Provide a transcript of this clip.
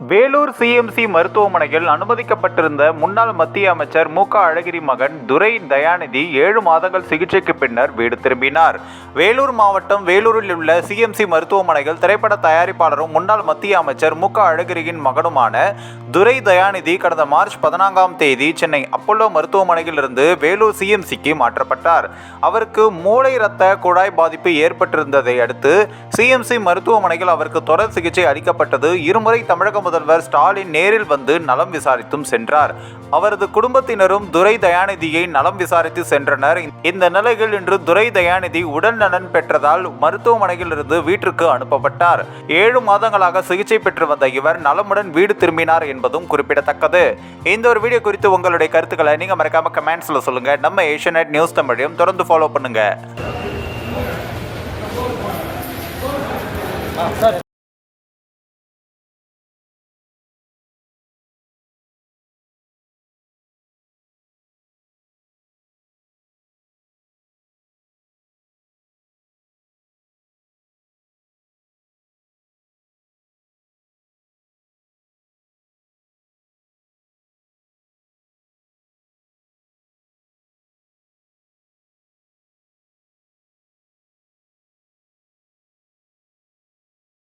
Vellore CMC மருத்துவமனையில் அனுமதிக்கப்பட்டிருந்த முன்னாள் மத்திய அமைச்சர் மு க அழகிரி மகன் துரை தயாநிதி 7 மாதங்கள் சிகிச்சைக்கு பின்னர் வீடு திரும்பினார். வேலூர் மாவட்டம் வேலூரில் உள்ள சிஎம்சி மருத்துவமனையில் திரைப்பட தயாரிப்பாளரும் முன்னாள் மத்திய அமைச்சர் மு க அழகிரியின் மகனுமான துரை தயாநிதி கடந்த மார்ச் 14ஆம் தேதி சென்னை அப்போலோ மருத்துவமனையில் இருந்து வேலூர் சிஎம்சிக்கு மாற்றப்பட்டார். அவருக்கு மூளை இரத்த குழாய் பாதிப்பு ஏற்பட்டிருந்ததை அடுத்து சிஎம்சி மருத்துவமனையில் அவருக்கு தொடர் சிகிச்சை அளிக்கப்பட்டது. இருமுறை தமிழக முதல்வர் ஸ்டாலின் நேரில் வந்து நலம் விசாரித்தும் சென்றார். அவரது குடும்பத்தினரும் துரை தயாநிதியை நலம் விசாரித்து சென்றனர். இந்த நிலையில் இன்று துரை தயாநிதி உடல் நலன் பெற்றதால் மருத்துவமனையில் இருந்து வீட்டிற்கு அனுப்பப்பட்டார். 7 மாதங்களாக சிகிச்சை பெற்று வந்த இவர் நலமுடன் வீடு திரும்பினார் என்பதும் குறிப்பிடத்தக்கது. இந்த ஒரு வீடியோ குறித்து உங்களுடைய கருத்துக்களை நீங்க மறக்காம கமெண்ட்ஸ்ல சொல்லுங்க. நம்ம ஏஷியநெட் நியூஸ் தமிழையும் தொடர்ந்து ஃபாலோ பண்ணுங்க.